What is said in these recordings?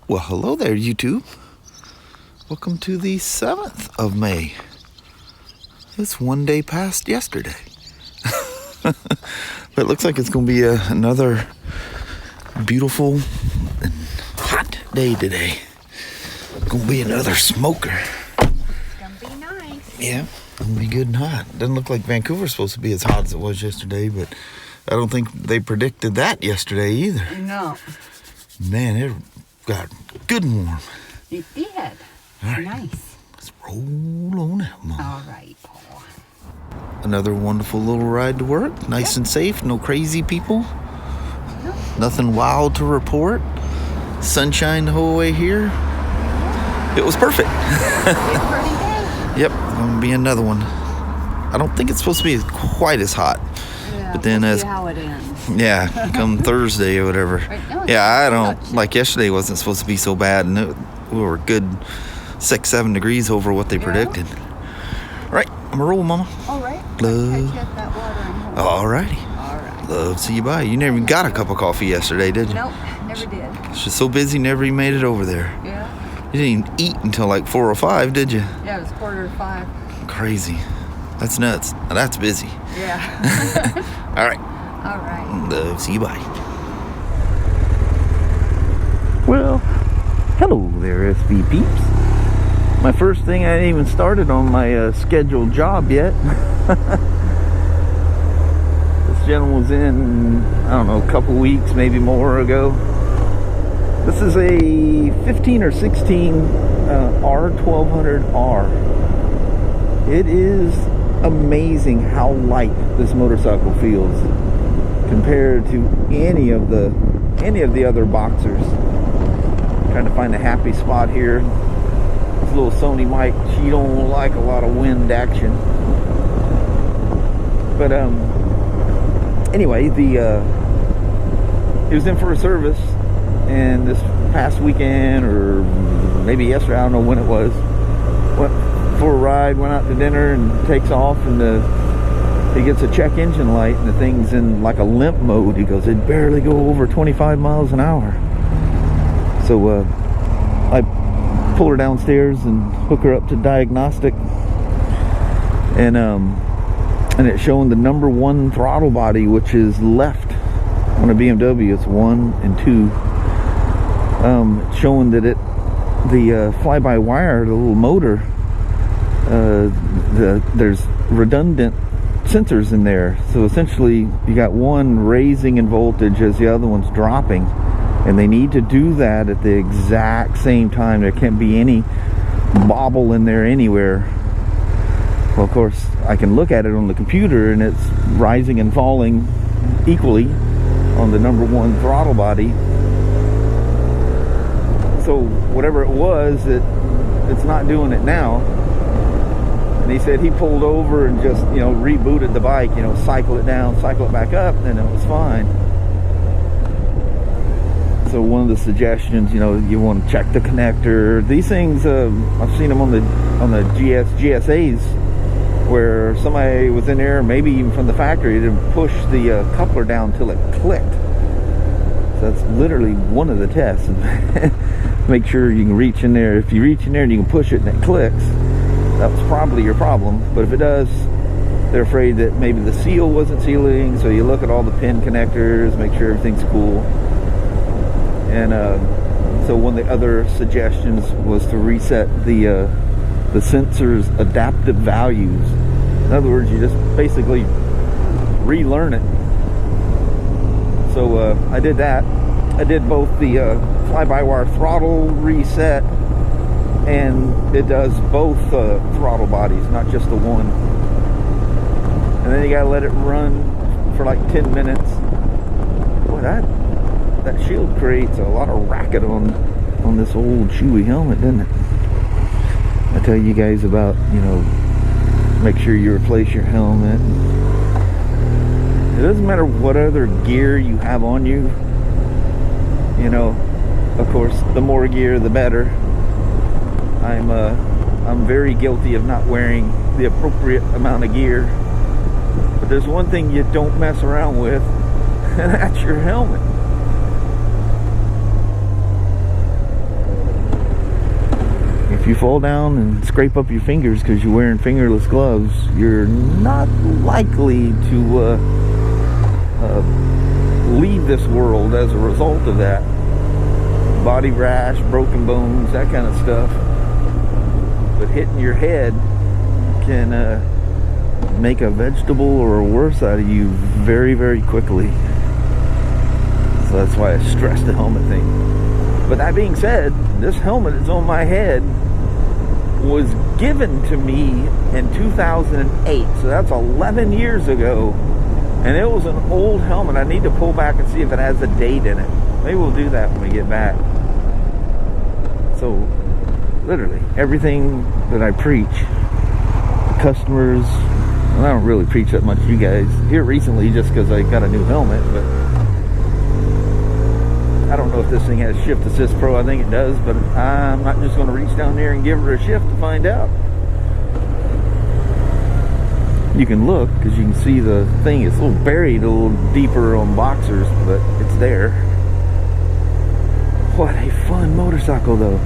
Well, hello there, YouTube. Welcome to the 7th of May. It's one day past yesterday. But it looks like it's going to be another beautiful and hot day today. It's going to be another smoker. It's going to be nice. Yeah, it's going to be good and hot. Doesn't look like Vancouver's supposed to be as hot as it was yesterday, but I don't think they predicted that yesterday either. No. Man, it got good and warm. It did. All right. Nice. Let's roll on out, Mom. All right, Paul. Another wonderful little ride to work. Nice and safe. No crazy people. Nope. Nothing wild to report. Sunshine the whole way here. It was perfect. It's pretty good. Yep, going to be another one. I don't think it's supposed to be quite as hot. Yeah, but then we'll as see how it ends. yeah, come Thursday or whatever. Right, no, Yeah, I don't much. like yesterday wasn't supposed to be so bad, and we were good 6-7 degrees over what they predicted. Right, I'm a roll, Mama. All right. Love. Catch you at that water and hold. Alrighty. All right. Love to see you bye. You never even got a cup of coffee yesterday, did you? Nope, never did. It's just so busy, never even made it over there. Yeah. You didn't even eat until like 4 or 5, did you? Yeah, it was 4:45. Crazy. That's nuts. Now that's busy. Yeah. All right. All right. Love to see you bye. Well, hello there, SV peeps. My first thing, I ain't even started on my scheduled job yet. This gentleman was in, I don't know, a couple weeks, maybe more ago. This is a 15 or 16 R1200R. It is amazing how light this motorcycle feels compared to any of the other Boxers. Trying to find a happy spot here. This little Sony mic, she don't like a lot of wind action. But anyway, he was in for a service, and this past weekend or maybe yesterday, I don't know when it was, went for a ride, went out to dinner, and takes off, and he gets a check engine light, and the thing's in like a limp mode. He goes, it barely go over 25 miles an hour. So I pull her downstairs and hook her up to diagnostic, and it's showing the number 1 throttle body, which is left on a BMW. It's 1 and 2. It's showing that the fly-by-wire, the little motor, there's redundant sensors in there. So essentially, you got one raising in voltage as the other one's dropping, and they need to do that at the exact same time. There can't be any bobble in there anywhere. Well, of course, I can look at it on the computer, and it's rising and falling equally on the number 1 throttle body. So whatever it was, it's not doing it now. And he said he pulled over and just, rebooted the bike, cycle it down, cycle it back up, and it was fine. So one of the suggestions, you want to check the connector. These things, I've seen them on the GSAs, where somebody was in there, maybe even from the factory, to push the coupler down till it clicked. So that's literally one of the tests. Make sure you can reach in there. If you reach in there and you can push it and it clicks, that's probably your problem. But if it does, they're afraid that maybe the seal wasn't sealing. So you look at all the pin connectors, make sure everything's cool. And so one of the other suggestions was to reset the sensor's adaptive values. In other words, you just basically relearn it. So I did that. I did both the fly-by-wire throttle reset, and it does both throttle bodies, not just the one. And then you gotta let it run for like 10 minutes. Boy, that shield creates a lot of racket on this old chewy helmet, doesn't it? I tell you guys about, make sure you replace your helmet. It doesn't matter what other gear you have on you. Of course, the more gear, the better. I'm very guilty of not wearing the appropriate amount of gear. But there's one thing you don't mess around with, and that's your helmet. If you fall down and scrape up your fingers because you're wearing fingerless gloves, you're not likely to leave this world as a result of that. Body rash, broken bones, that kind of stuff. But hitting your head can make a vegetable or worse out of you very, very quickly. So that's why I stress the helmet thing. But that being said, this helmet that's on my head was given to me in 2008. So that's 11 years ago. And it was an old helmet. I need to pull back and see if it has a date in it. Maybe we'll do that when we get back. So, literally, everything that I preach, the customers, and I don't really preach that much to you guys here recently just because I got a new helmet, but I don't know if this thing has Shift Assist Pro. I think it does, but I'm not just going to reach down there and give her a shift to find out. You can look because you can see the thing. It's a little buried a little deeper on boxers, but it's there. What a fun motorcycle though.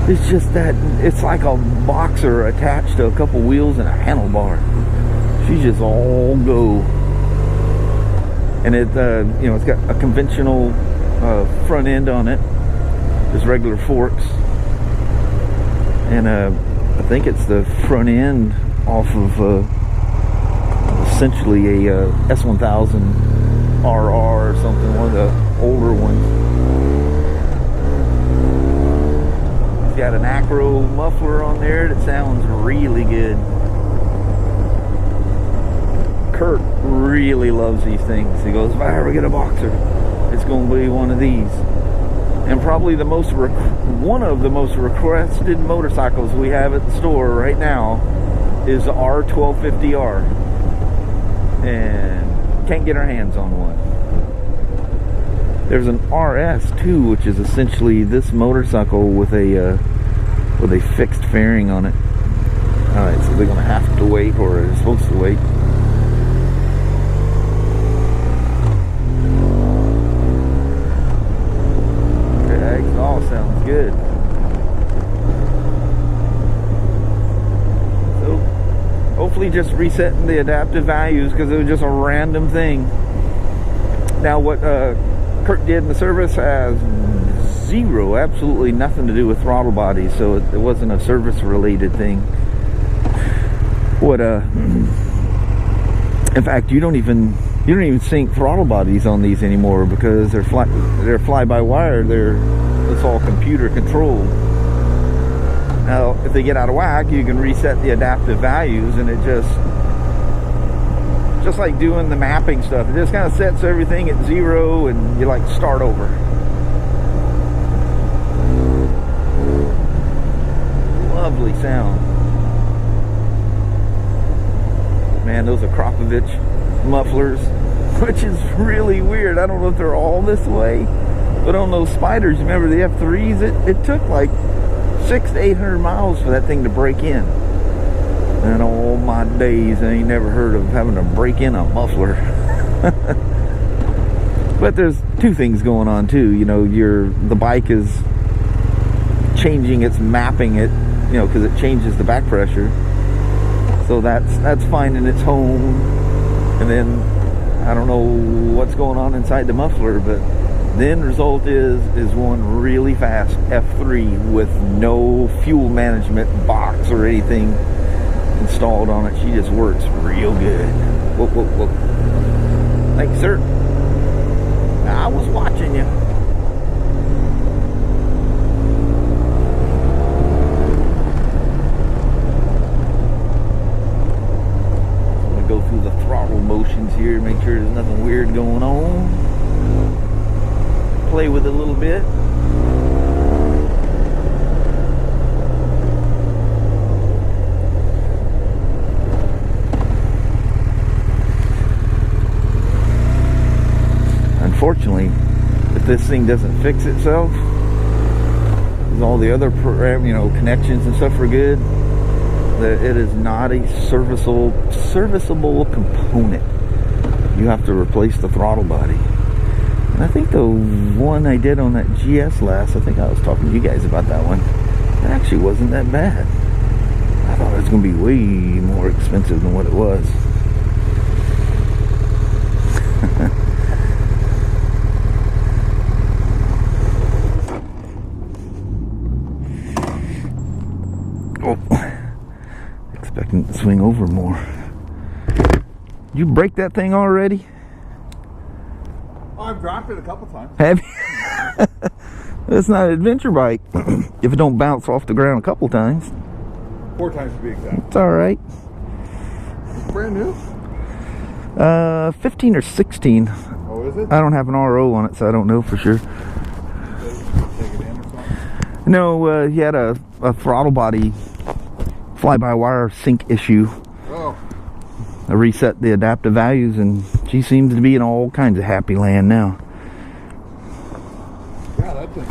It's just that it's like a boxer attached to a couple wheels and a handlebar. She's just all go. And it you know, it's got a conventional front end on it, just regular forks. And I think it's the front end off of essentially a S1000RR or something, one of the older ones. Got an acro muffler on there that sounds really good. Kurt really loves these things. He goes, if I ever get a boxer, it's going to be one of these. And probably the most one of the most requested motorcycles we have at the store right now is the R1200R, and can't get our hands on one. There's an RS too, which is essentially this motorcycle with a fixed fairing on it. Alright, so they're gonna have to wait, or they're supposed to wait. That exhaust sounds good. So hopefully just resetting the adaptive values because it was just a random thing. Now what Kurt did in the service has absolutely nothing to do with throttle body, so it wasn't a service related thing. What in fact, you don't even sync throttle bodies on these anymore because they're fly by wire. It's all computer controlled. Now if they get out of whack, you can reset the adaptive values, and it just like doing the mapping stuff, it just kind of sets everything at 0 and you like start over. Lovely sound. Man, those are Krapovich mufflers, which is really weird. I don't know if they're all this way, but on those Spyders, remember the F3s, it took like 600 to 800 miles for that thing to break in. And all my days, I ain't never heard of having to break in a muffler. But there's two things going on too. You know, the bike is changing its mapping it, you know, because it changes the back pressure. So that's finding its home. And then I don't know what's going on inside the muffler, but the end result is one really fast F3 with no fuel management box or anything installed on it. She just works real good. Whoop, whoop, whoop. Thank you, sir. I was watching you. I'm gonna go through the throttle motions here, make sure there's nothing weird going on. Play with it a little bit. Unfortunately, if this thing doesn't fix itself, because all the other connections and stuff are good, It is not a serviceable component. You have to replace the throttle body. And I think the one I did on that GS last, I think I was talking to you guys about that one. It actually wasn't that bad. I thought it was going to be way more expensive than what it was. Oh, expecting it to swing over more. You break that thing already? Oh, I've dropped it a couple times. Have you? It's not an adventure bike. If it don't bounce off the ground a couple times. 4 times to be exact. It's alright. It's brand new. 15 or 16. Oh, is it? I don't have an RO on it, so I don't know for sure. Take it in or something? No, he had a throttle body fly-by-wire sync issue. Oh. I reset the adaptive values, and she seems to be in all kinds of happy land now. Yeah, that thing.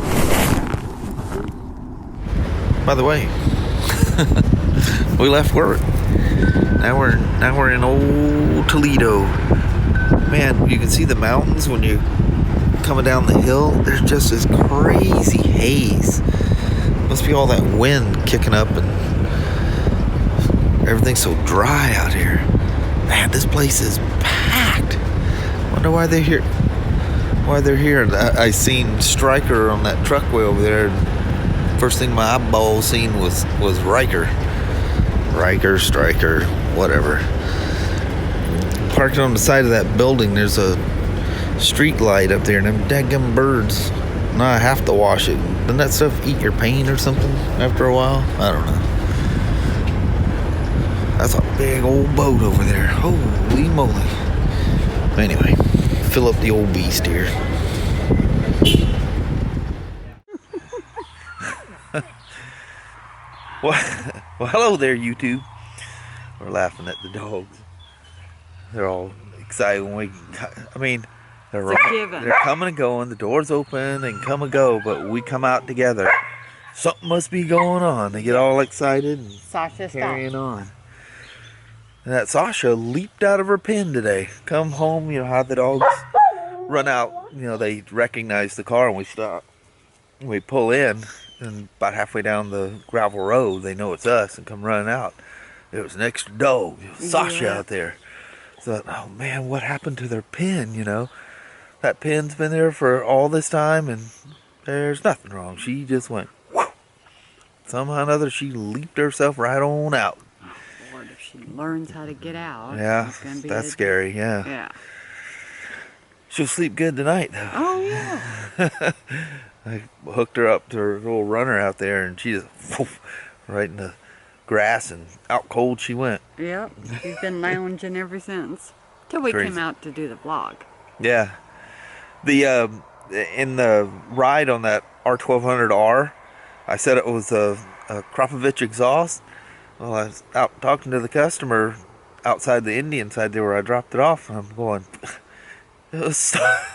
By the way, we left work. Now we're in old Toledo. Man, you can see the mountains when you coming down the hill. There's just this crazy haze. Must be all that wind kicking up, and everything's so dry out here. Man, this place is packed. Wonder why they're here. I seen Stryker on that truckway over there. First thing my eyeball seen was Ryker, Stryker, whatever. Parked on the side of that building. There's a street light up there, and them daggum birds. Now I have to wash it. Doesn't that stuff eat your paint or something after a while? I don't know. That's a big old boat over there. Holy moly. Anyway, fill up the old beast here. Well, hello there, YouTube. We're laughing at the dogs. They're all excited when we... I mean, they're coming and going. The door's open and come and go, but we come out together. Something must be going on. They get all excited and carrying on. And that Sasha leaped out of her pen today. Come home, you know how the dogs run out. You know, they recognize the car and we stop. We pull in, and about halfway down the gravel road, they know it's us and come running out. It was an extra dog. It was Sasha out there. So, oh man, what happened to their pen, you know? That pen's been there for all this time, and there's nothing wrong. She just went, whoo. Somehow or another, she leaped herself right on out. Lord, if she learns how to get out. Yeah, that's scary, yeah. Yeah. She'll sleep good tonight, though. Oh, yeah. I hooked her up to her little runner out there, and she just woof, right in the grass, and out cold she went. Yep, she's been lounging ever since. Till we came out to do the vlog. Yeah. The in the ride on that R1200R, I said it was a Krapovich exhaust. Well, I was out talking to the customer outside the Indian side there where I dropped it off, and I'm going, it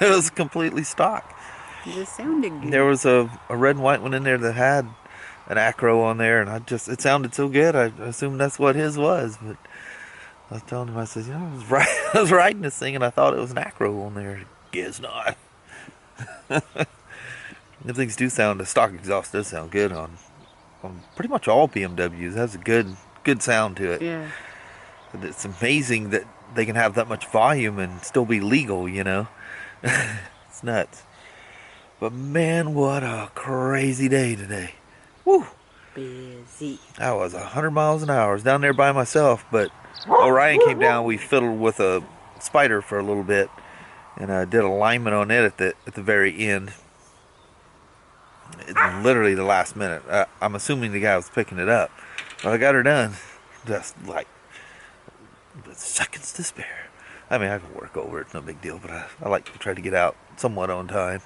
was completely stock. It just sounded good. There was a red and white one in there that had an acro on there, and it sounded so good, I assumed that's what his was. But I was telling him, I said, you know, I was riding this thing and I thought it was an acro on there. Guess not. The things do sound, the stock exhaust does sound good on pretty much all BMWs. It has a good sound to it. Yeah. It's amazing that they can have that much volume and still be legal, you know. It's nuts. But man, what a crazy day today. Woo! Busy. I was 100 miles an hour. I was down there by myself, but Orion came down. We fiddled with a Spyder for a little bit, and I did alignment on it at the very end. It's literally the last minute. I'm assuming the guy was picking it up, but I got her done. Just like seconds to spare. I mean, I can work over it. It's no big deal, but I like to try to get out somewhat on time.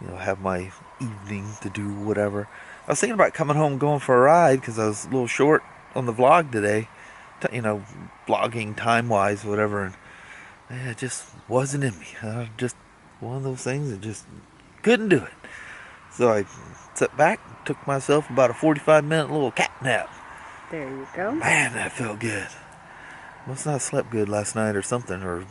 You know, have my evening to do whatever. I was thinking about coming home, going for a ride, because I was a little short on the vlog today. You know, vlogging time-wise, whatever. And it just wasn't in me. Just one of those things that just couldn't do it. So I sat back, took myself about a 45-minute little cat nap. There you go. Man, that felt good. Must not have slept good last night or something, or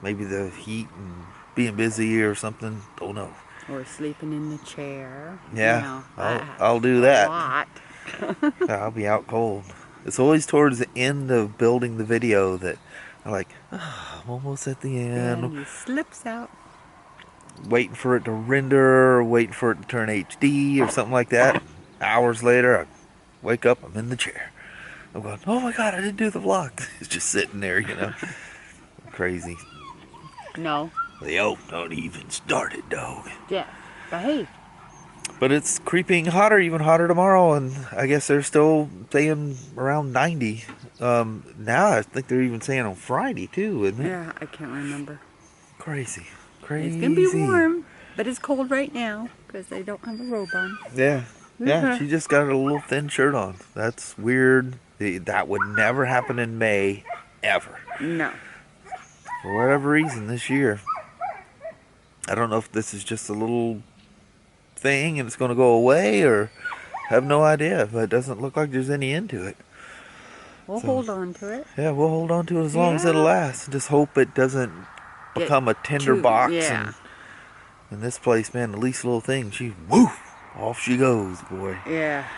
maybe the heat and being busy or something. Don't know. Or sleeping in the chair. Yeah, You know, I'll do that. A lot. I'll be out cold. It's always towards the end of building the video that I'm like, I'm almost at the end. And he slips out. Waiting for it to render, or waiting for it to turn HD or something like that. Hours later, I wake up, I'm in the chair. I'm going, oh my God, I didn't do the vlog. It's just sitting there, you know. Crazy. No. The don't even start it, dog. Yeah. Behave. But it's creeping hotter, even hotter tomorrow, and I guess they're still saying around 90. Now I think they're even saying on Friday too, isn't it? Yeah, I can't remember. Crazy. It's gonna be warm, but it's cold right now because they don't have a robe on. Yeah. Yeah, she just got a little thin shirt on. That's weird. That would never happen in May, ever. No. For whatever reason this year. I don't know if this is just a little thing and it's going to go away, or have no idea, but it doesn't look like there's any end to it. We'll hold on to it. Yeah, we'll hold on to it as long as it'll last. Just hope it doesn't become a tinder box. Yeah. And this place, man, the least little thing, off she goes, boy. Yeah.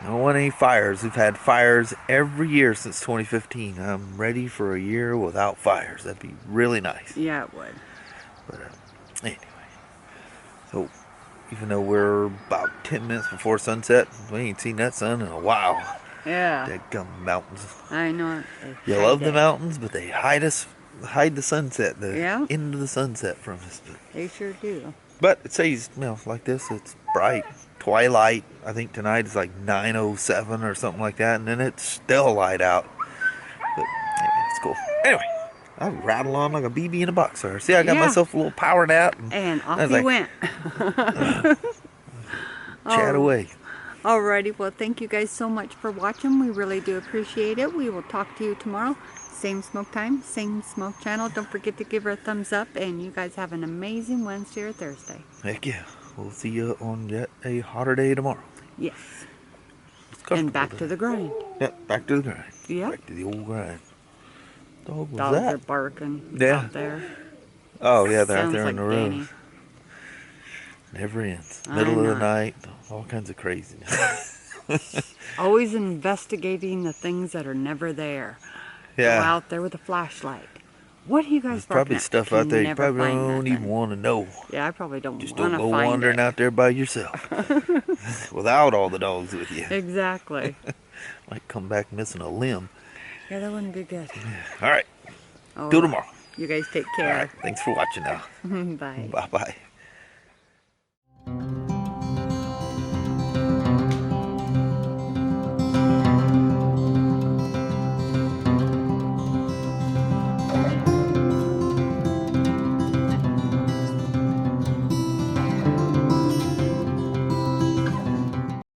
I don't want any fires. We've had fires every year since 2015. I'm ready for a year without fires. That'd be really nice. Yeah, it would. But anyway, so even though we're about 10 minutes before sunset, we ain't seen that sun in a while. Yeah. Deadgum mountains. I know. You love the mountains, but they hide the sunset, the end of the sunset from us. But they sure do. But it says, you know, like this, it's bright. Twilight, I think tonight is like 9:07 or something like that, and then it's still light out. But anyway, it's cool. Anyway, I rattle on like a BB in a boxer. See, I got myself a little power nap. And off he went. Chat away. Alrighty, well, thank you guys so much for watching. We really do appreciate it. We will talk to you tomorrow. Same smoke time, same smoke channel. Don't forget to give her a thumbs up, and you guys have an amazing Wednesday or Thursday. Heck yeah. We'll see you on yet a hotter day tomorrow. Yes. And back to the grind. Yep, back to the grind. Yep. Back to the old grind. Dog was Dogs that? are barking out there. Oh, yeah, they're out Sounds there like on the road. Danny. Never ends. Middle of the night, all kinds of craziness. Always investigating the things that are never there. Yeah. Go out there with a flashlight. What are you guys There's probably at? stuff out there you probably don't even want to know. Yeah, I probably don't want to Just find it. don't go wandering out there by yourself. Without all the dogs with you. Exactly. Might come back missing a limb. Yeah, that wouldn't be good. All right. Till tomorrow. You guys take care. All right. Thanks for watching now. Bye. Bye-bye.